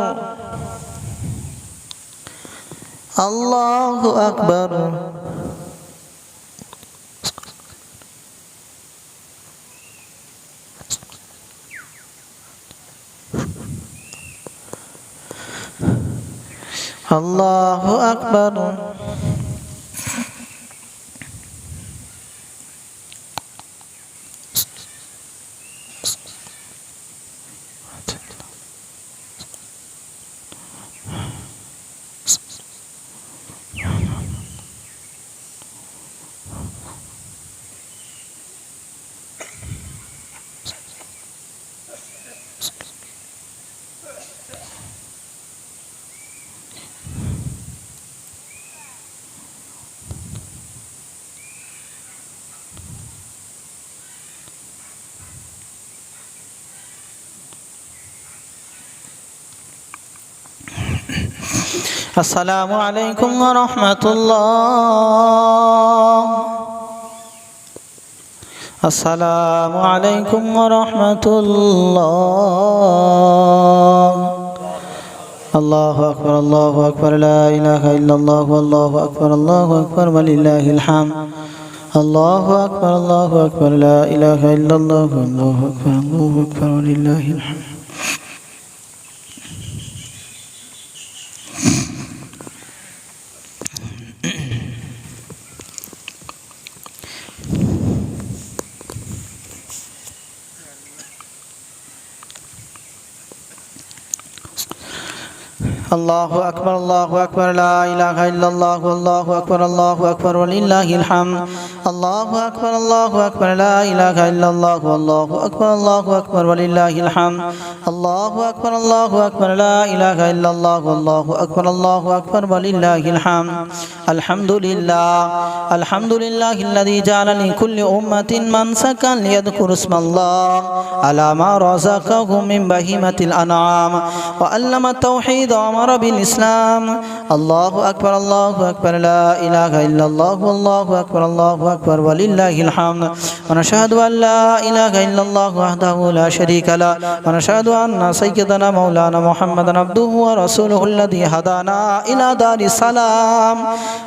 الله أكبر الله أكبر السلام عليكم ورحمة الله السلام عليكم ورحمة الله الله أكبر الله أكبر لا إله إلا الله والله أكبر الله أكبر ولله الحمد الله أكبر الله أكبر لا إله إلا الله والله أكبر الله أكبر ولله الحمد الله أكبر الله أكبر لا إله إلا الله والله أكبر الله أكبر ولله الحمد الله أكبر الله أكبر لا إله إلا الله والله أكبر الله أكبر ولله الحمد الله أكبر الله أكبر لا إله إلا الله والله أكبر الله أكبر ولله الحمد الحمد لله الذي جعل لكل أمة منسكا ليذكر اسم الله على ما رزقهم من بهيمة الأنعام وعلم التوحيد وأمر بالإسلام الله أكبر لا إله إلا الله والله أكبر ولله الحمد ونشهد أن لا إله إلا الله وحده لا شريك له ونشهد أن سيدنا مولانا محمدا عبده ورسوله الذي هدانا إلى دار السلام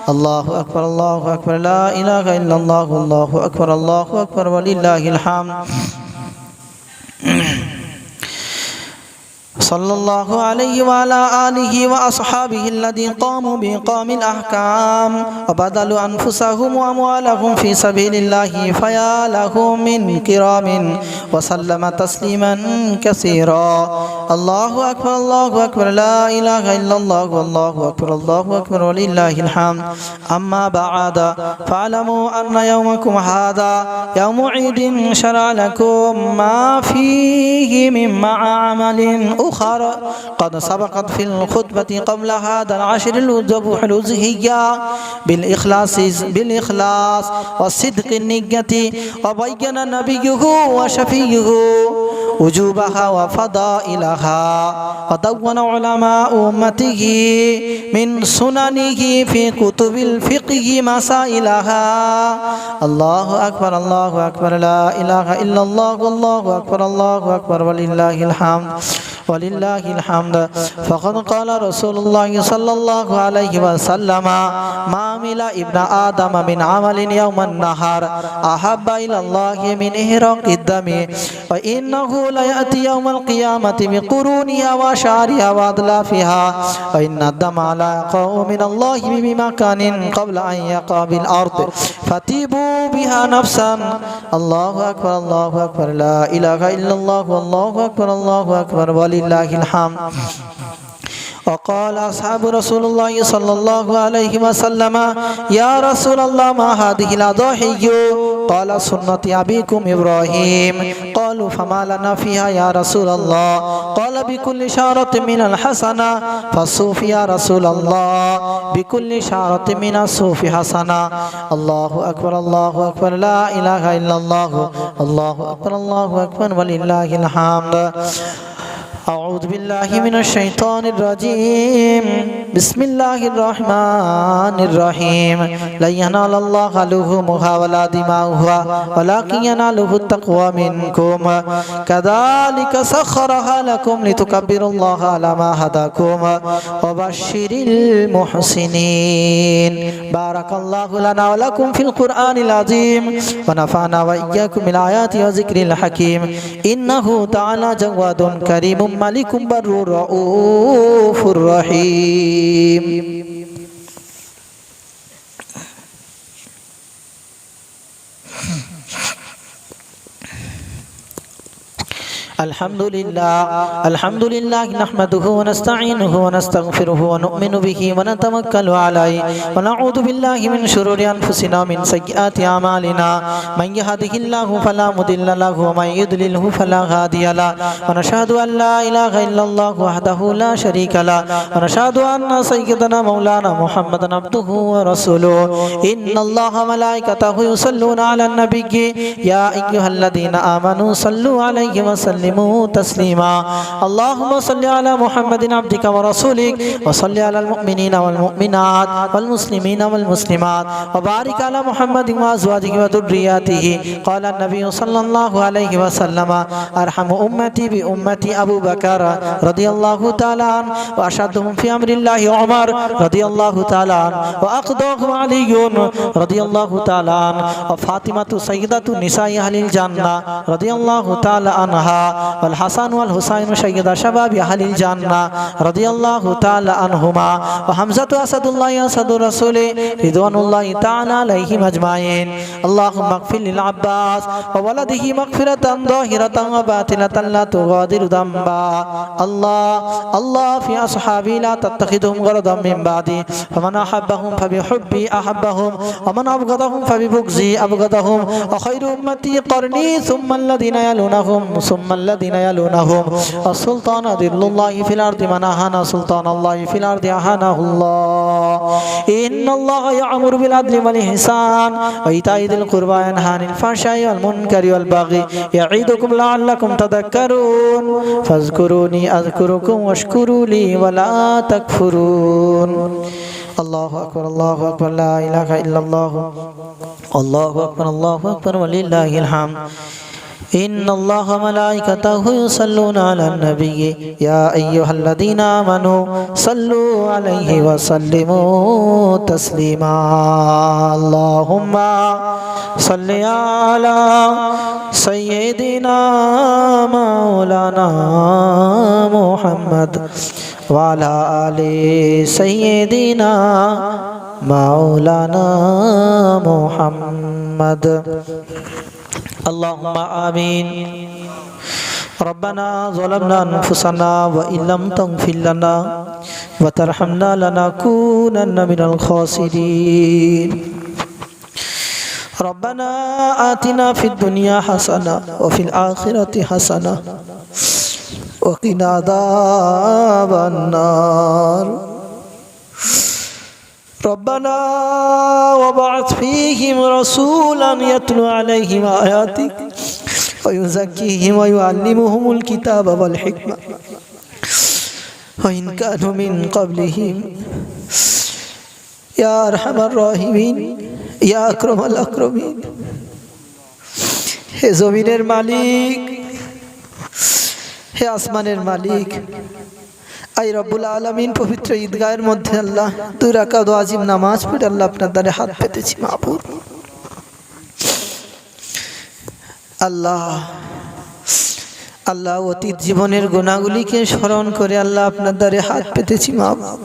الله أكبر لا إله إلا الله والله أكبر ولله الحمد صلى الله عليه وعلى آله وأصحابه الذين قاموا بإقام الأحكام وبذلوا أنفسهم وأموالهم في سبيل الله فيا لهم من كرام وسلم تسليما كثيرا আল্লাহু আকবার আল্লাহু আকবার লা ইলাহা ইল্লাল্লাহ আল্লাহু আকবার ওয়ালিল্লাহিল হামদ আম্মা বা'দা ফা'লামু আন্না ইয়াওমাকুম হাযা ইয়াওমু ঈদিন শারআ লাকুম মা ফীহি মিন মা'আমালিন উখরা قد سبقت في الخطبة قبل هذا العشر الأضحية بالإخلاص وصدق النية وبين نبيه وشفيه وجوبها وفضائلها ودون علماء أمته من سننه في كتب الفقه مسائلها الله أكبر لا إله إلا الله والله أكبر ولله الحمد فقد قال رسول الله صلى الله عليه وسلم ما عمل ابن آدم من عمل يوم النهار أحب إلى الله من إهراق الدم وإنه ليأتي يوم القيامة بقرونها وشعرها وأضلافها وإن الدم لا يقع من الله بمكان قبل أن يقع بالأرض فتيبوا بها نفسا الله أكبر لا إله إلا الله والله أكبر ولله الحمد وقال أصحاب رسول الله صلى الله عليه وسلم يا رسول الله ما هذه الأضاحي قال سنة أبيكم إبراهيم قالوا فما لنا فيها يا رسول الله قال بكل شعرة من الحسنة فالصوف يا رسول الله بكل شعرة من الصوف حسنة الله أكبر لا إله إلا الله الله أكبر ولله الحمد أعوذ بالله من الشيطان الرجيم بسم الله الرحمن الرحيم لن ينال الله لحومها ولا دماؤها ولكن يناله التقوى منكم كذلك سخرها لكم لتكبروا الله على ما هداكم وبشر المحسنين بارك الله لنا ولكم في القرآن العظيم ونفعنا وإياكم بالآيات وذكر الحكيم إنه تعالى جواد كريم ملك بر رؤوف رحيم الحمد لله نحمده ونستعينه ونستغفره ونؤمن به ونتوكل عليه ونعوذ بالله من شرور أنفسنا ومن سيئات أعمالنا من يهده الله فلا مضل له ومن يضلله فلا هادي له ونشهد أن لا إله إلا الله وحده لا شريك له ونشهد أن سيدنا مولانا محمدا عبده ورسوله إن الله ملائكته يصلون على النبي يا أيها الذين آمنوا صلوا عليه وسلموا تسليما اللهم صل على محمد عبدك ورسولك وصل على المؤمنين والمؤمنات والمسلمين والمسلمات وبارك على محمد وأزواجه وذرياته قال النبي صلى الله عليه وسلم أرحم أمتي بأمتي أبو بكر رضي الله تعالى عنه وأشهدهم في أمر الله عمر رضي الله تعالى عنه وأقضاهم علي رضي الله تعالى عنه وفاطمة سيدة نساء أهل الجنة رضي الله تعالى عنها والحسن والحسين سيد شباب أهل الجنة رضي الله تعالى عنهما وحمزة أسد الله أسد رسوله رضوان الله تعالى عليهم أجمعين اللهم اغفر للعباس وولده مغفرة ظاهرة وباطنة لا تغادر ذنبا الله في أصحابي لا تتخذهم غرضا من بعدي فمن أحبهم فبحبي أحبهم ومن أبغضهم فببغضي أبغضهم وخير أمتي قرني ثم الذين يلونهم السلطان ذل الله في الأرض من أهان سلطان الله في الأرض أهانه الله إن الله يأمر بالعدل والإحسان وإيتاء ذي القربى وينهى عن الفحشاء والمنكر والبغي يعظكم لعلكم تذكرون فاذكروني أذكركم واشكروا لي ولا تكفرون الله أكبر لا إله إلا الله الله أكبر ولله الحمد إن الله ملائكته يصلون على النبي يا أيها الذين آمنوا صلوا عليه وسلموا تسليما اللهم صل على سيدنا مولانا محمد وعلى آل سيدنا مولانا محمد اللهم آمين ربنا ظلمنا أنفسنا وإن لم تغفر لنا وترحمنا لنكونن من الخاسرين ربنا آتنا في الدنيا حسنة وفي الآخرة حسنة وقنا عذاب النار ربنا وبعث فيهم رسولا يتلو عليهم آياتك ويزكيهم ويعلمهم الكتاب والحكمة وإن كانوا من قبلهم يا أرحم الراحمين يا أكرم الأكرمين হে জমিনের মালিক, হে আসমানের মালিক, আই রব্বুল আলামিন পবিত্র ঈদগাহের মধ্যে আল্লাহ 2 রাকাত ওয়াজিব নামাজ পড়ে আল্লাহ আপনার দ্বারে হাত পেতেছি মাবুদ। আল্লাহ আল্লাহ অতীত জীবনের গুনাহগুলিকে স্মরণ করে আল্লাহ আপনার দ্বারে হাত পেতেছি মাবুদ।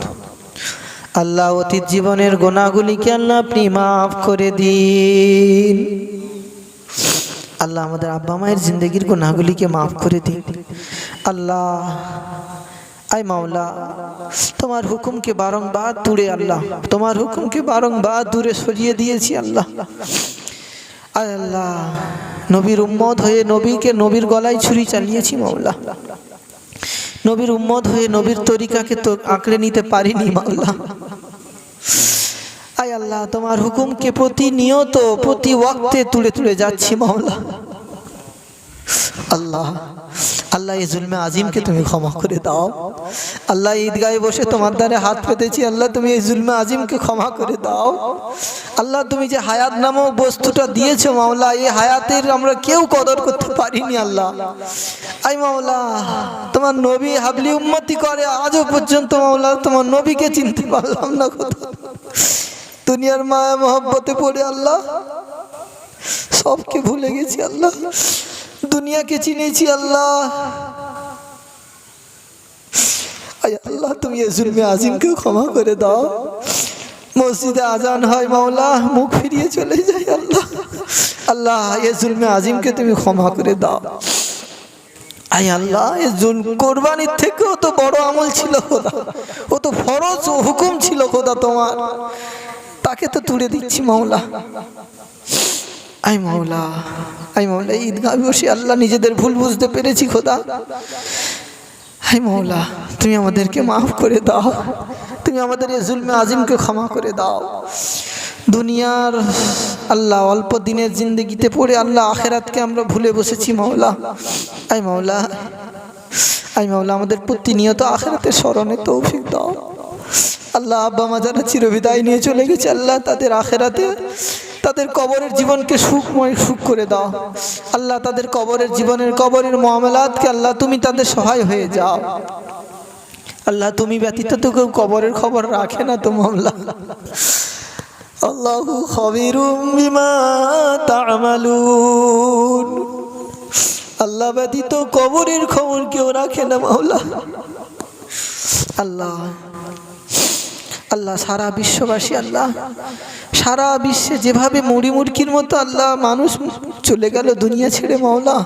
আল্লাহ অতীত জীবনের গুনাহগুলিকে আল্লাহ আপনি মাফ করে দিন। আল্লাহ আমাদের আব্বা মায়ের জিন্দগির গুনাহগুলিকে মাফ করে দিন। আল্লাহ আই মাওলা, তোমার হুকুমকে বারংবার দূরে আল্লাহ তোমার হুকুমকে বারংবার দূরে সরিয়ে দিয়েছি আল্লাহ। আয় আল্লাহ, নবীর উম্মত হয়ে নবীর গলায় ছুরি চালিয়েছি মাওলা। নবীর উম্মত হয়ে নবীর তরিকাকে তো আঁকড়ে নিতে পারিনি মাওলা। আয় আল্লাহ, তোমার হুকুমকে প্রতিনিয়ত প্রতি ওয়াক্তে তুলে তুলে যাচ্ছি মাওলা। আল্লাহ আল্লাহ এই জুলমে আজিমকে তুমি ক্ষমা করে দাও। আল্লাহ ঈদগাহে বসে তোমার দ্বারে হাত পেতেছি আল্লাহ, তুমি এই জুলমে আজিমকে ক্ষমা করে দাও। আল্লাহ তুমি যে হায়াত নামক বস্তুটা দিয়েছো মাওলা, এই হায়াতের আমরা কেউ কদর করতে পারিনি আল্লাহ। আই মাওলা, তোমার নবী হাবলি উম্মতি করে আজও পর্যন্ত মাওলা তোমার নবীকে চিনতে পারলাম না কোথাও। দুনিয়ার মায়া মহব্বতে পড়ে আল্লাহ সবকে ভুলে গেছি আল্লাহ। দুনিয়াকে চিনেছি আল্লাহ। আয় আল্লাহ, তুমি এই জুলমে আজিমকে ক্ষমা করে দাও। মসজিদে আজান হয় মাওলা, মুখ ফিরিয়ে চলে যায় আল্লাহ। আল্লাহ এই জুলমে আজিমকে তুমি ক্ষমা করে দাও। আয় আল্লাহ, এই কোরবানির থেকেও তো বড় আমল ছিল খোদা, ও তো ফরজ ও হুকুম ছিল খোদা তোমার, তাকে তো তুলে দিচ্ছি মাওলা। আই মাওলা ঈদগাহে বসে আল্লাহ নিজেদের ভুল বুঝতে পেরেছি খোদা। হাই মাওলা, তুমি আমাদেরকে মাফ করে দাও। তুমি আমাদের এই জুলমে আজিমকে ক্ষমা করে দাও। দুনিয়ার আল্লাহ অল্প দিনের জিন্দগিতে পড়ে আল্লাহ আখেরাতকে আমরা ভুলে বসেছি মাওলা। আই মাওলা আমাদের প্রতিনিয়ত আখেরাতের স্মরণে তৌফিক দাও আল্লাহ। আব্বা মা যারা চিরবিদায় নিয়ে চলে গেছে আল্লাহ, তাদের আখেরাতে তাদের কবরের জীবনকে সুখময় সুখ করে দাও আল্লাহ। তাদের কবরের মুআমালাতকে আল্লাহ তুমি তাদের সহায় হয়ে যাও আল্লাহ। তুমি ব্যতীত তো কেউ কবরের খবর রাখে না তো মাওলা। আল্লাহু খাবিরুম বিমা তা'মালুন, আল্লাহ ব্যতীত কবরের খবর কেউ রাখে না মাওলা। আল্লাহ সারা বিশ্ববাসী আল্লাহ, সারা বিশ্বে যেভাবে মুড়ি মুরগির মতো আল্লাহ মানুষ চলে গেল দুনিয়া ছেড়ে মাওলা।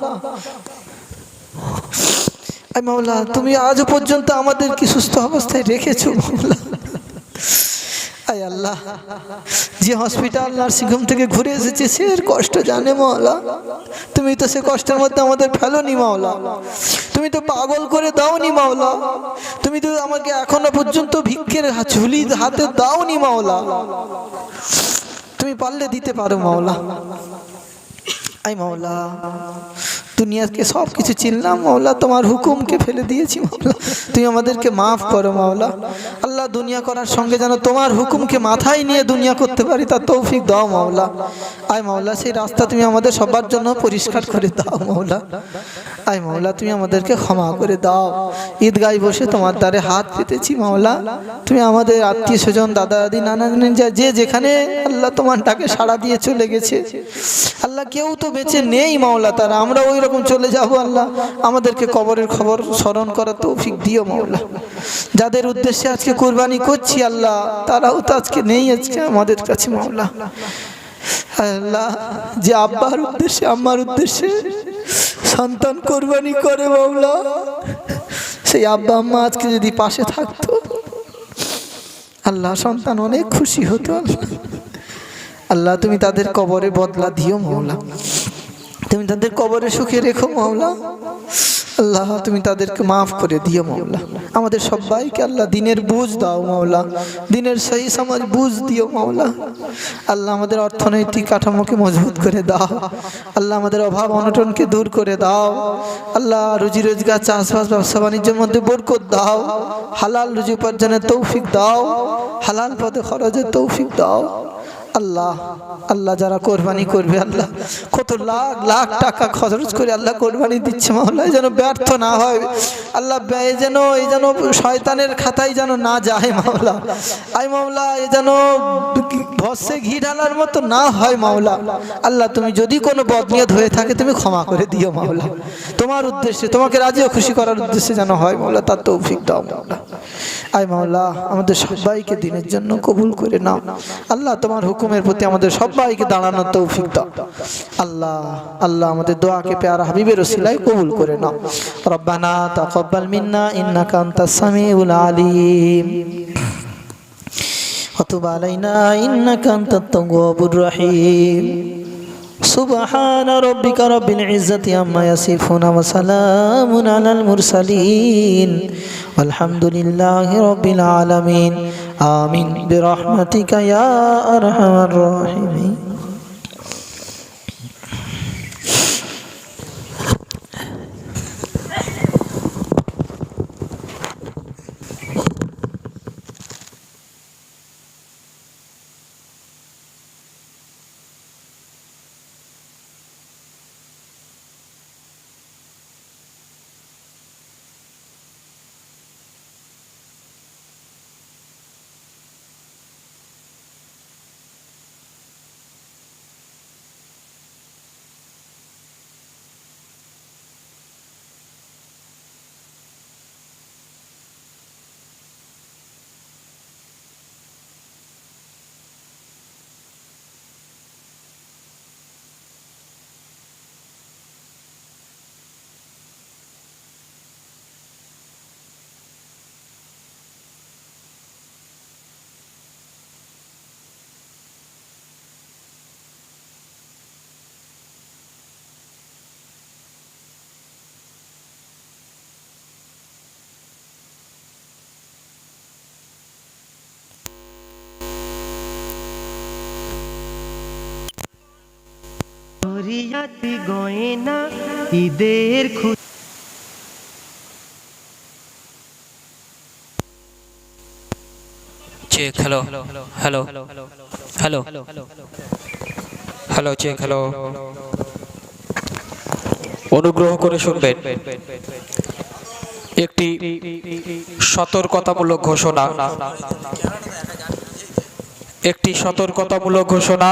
আয় মাওলা, তুমি আজও পর্যন্ত আমাদেরকে সুস্থ অবস্থায় রেখেছো মাওলা। আয় আল্লাহ, যে হসপিটাল নার্সিংহোম থেকে ঘুরে এসেছে সে এর কষ্ট জানে মাওলা। তুমি তো সে কষ্টের মধ্যে আমাদের ফেলোনি মাওলা। তুমি তো পাগল করে দাওনি মাওলা। তুমি তো আমাকে এখনো পর্যন্ত ভিক্ষের ঝুলি হাতে দাওনি মাওলা। তুমি পারলে দিতে পারো মাওলা। আই মাওলা, দুনিয়াকে সব কিছু চিনলাম মাওলা, তোমার হুকুমকে ফেলে দিয়েছি মাওলা। তুমি আমাদেরকে মাফ করো মাওলা। আল্লাহ, দুনিয়া করার সঙ্গে যেন তোমার হুকুমকে মাথায় নিয়ে দুনিয়া করতে পারি তার তৌফিক দাও মাওলা। আয় মাওলা, সেই রাস্তা তুমি আমাদের সবার জন্য পরিষ্কার করে দাও মাওলা। আয় মাওলা, তুমি আমাদেরকে ক্ষমা করে দাও। ঈদগাহে বসে তোমার দ্বারে হাত পেতেছি মাওলা। তুমি আমাদের আত্মীয় স্বজন, দাদা দাদি, নানা নানি যে যেখানে আল্লাহ তোমার ডাকে সাড়া দিয়ে চলে গেছে আল্লাহ, কেউ তো বেঁচে নেই মাওলা, তারা আমরা ওই রকম চলে যাবো আল্লাহ। আমাদেরকে কবরের খবর স্মরণ করার তৌফিক দিও মাওলা। যাদের উদ্দেশ্যে আজকে কুরবানি করছি আল্লাহ, তারাও তো আজকে নেই আজকে আমাদের কাছে মাওলা। আল্লাহ, যে আব্বার উদ্দেশ্যে আম্মার উদ্দেশ্যে সন্তান কোরবানি করে মাওলা, সেই আব্বা আম্মা আজকে যদি পাশে থাকতো আল্লাহ, সন্তান অনেক খুশি হতো। আল্লাহ তুমি তাদের কবরে বদলা দিও মাওলা, তুমি তাদের কবরে সুখে রেখো মাওলা। আল্লাহ তুমি তাদেরকে মাফ করে দিও মাওলা। আমাদের সবাইকে আল্লাহ দিনের বুঝ দাও মাওলা, দিনের সহি সমাজ বুঝ দিও মাওলা। আল্লাহ আমাদের অর্থনৈতিক কাঠামোকে মজবুত করে দাও। আল্লাহ আমাদের অভাব অনটনকে দূর করে দাও। আল্লাহ রুজি রোজগার, চাষবাস, ব্যবসা বাণিজ্যের মধ্যে বরকত দাও। হালাল রুজি উপার্জনের তৌফিক দাও, হালাল পথে খরচের তৌফিক দাও। আল্লাহ আল্লাহ যারা কোরবানি করবে আল্লাহ, কত লাখ লাখ টাকা খরচ করে আল্লাহ কোরবানি দিচ্ছে মাওলা, যেন ব্যর্থ না হয় আল্লাহ, ব্যয় যেন এই যেন শয়তানের খাতায় যেন না যায় মাওলা। আই মাওলা এ যেন ভস্যে ঘি ঢালার মতো না হয় মাওলা। আল্লাহ তুমি যদি কোনো বদনিয়ত হয়ে থাকে তুমি ক্ষমা করে দিও মাওলা, তোমার উদ্দেশ্যে, তোমাকে রাজি ও খুশি করার উদ্দেশ্যে যেন হয় মাওলা, তার তৌফিক দাও মাওলা। আই মাওলা আমাদের সবাইকে দিনের জন্য কবুল করে নাও আল্লাহ, তোমার হুকুমের প্রতি আমাদের সবাইকে দাঁড়ানোর তৌফিক দাও আল্লাহ। আল্লাহ আমাদের দোয়াকে প্যারা হাবিবের ওসিলায় কবুল করে নাও। রব্বানা তাকাব্বাল মিন্না ইন্নাকা আনতাস সামিউল আলিম ওয়া তুব আলাইনা ইন্নাকা আনতাত তাওয়াবুর রহিম। সুবহান রাব্বিকা রাব্বিল ইজ্জাতি আম্মা ইয়াসিফুন ওয়া সালামুন আলাল মুরসালিন ওয়ালহামদুলিল্লাহি রাব্বিল আলামিন। আমিন বিরহমাতিকা ইয়া আরহামার রাহিমিন। শরিয়াতি গয়না ঈদের check hello hello hello hello check hello. অনুগ্রহ করে শুনবেন, একটি সতর্কতামূলক ঘোষণা, একটি সতর্কতামূলক ঘোষণা।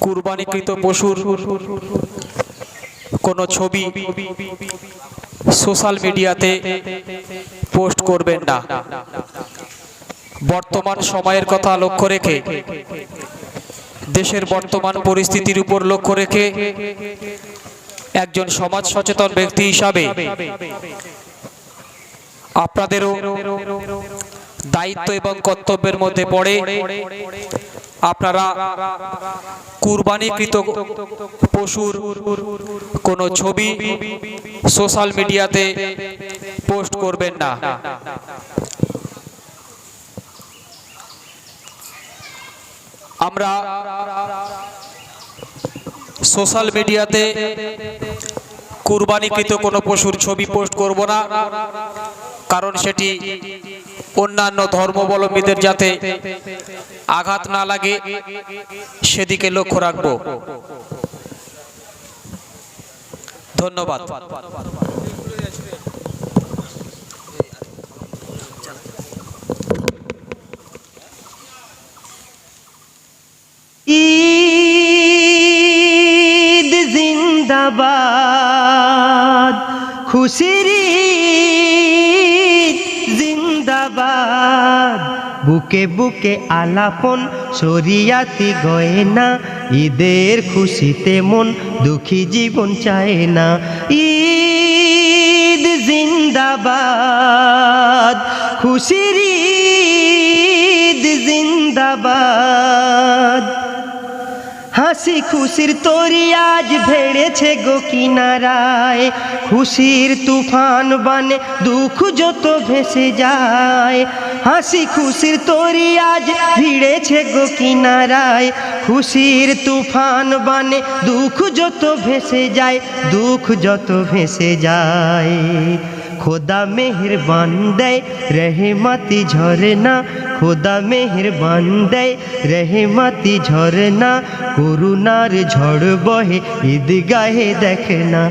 কুরবানিকৃত পশুর কোনো ছবি সোশ্যাল মিডিয়াতে পোস্ট করবেন না। বর্তমান সময়ের কথা লক্ষ্য রেখে, দেশের বর্তমান পরিস্থিতির উপর লক্ষ্য রেখে একজন সমাজ সচেতন ব্যক্তি হিসাবে আপনাদেরও দায়িত্ব এবং কর্তব্যের মধ্যে পড়ে আপনারা কুরবানিকৃত পশুর কোনো ছবি সোশ্যাল মিডিয়াতে পোস্ট করবেন না। আমরা সোশ্যাল মিডিয়াতে কুরবানিকৃত কোনো পশুর ছবি পোস্ট করব না, কারণ সেটি অন্যান্য ধর্মাবলম্বীদের যাতে আঘাত না লাগে সেদিকে লক্ষ্য রাখব। ধন্যবাদ। ঈদ জিন্দাবাদ, খুশির ঈদ জিন্দাবাদ, বুকে বুকে আলাপন শরিয়াতি গয়না ঈদের খুশিতে মন দুঃখী জীবন চায় না। ঈদ জিন্দাবাদ, খুশির ঈদ জিন্দাবাদ। হাসি খুশির তরি আজ ভেড়েছে গো কিনারায়, খুশির তুফান বানে দুঃখ যত ভেসে যায়। হাসি খুশির তরি আজ ভিড়েছে গো কিনারায়, খুশির তুফান বানে দুঃখ যত ভেসে যায়, দুঃখ যত ভেসে যায়। খোদা মেহেরবান দেয় রহমতি ঝরনা, খোদা মেহেরবান দেয় রহমতি ঝরনা, করুণার ঝড় বহে ঈদগাহে দেখনা।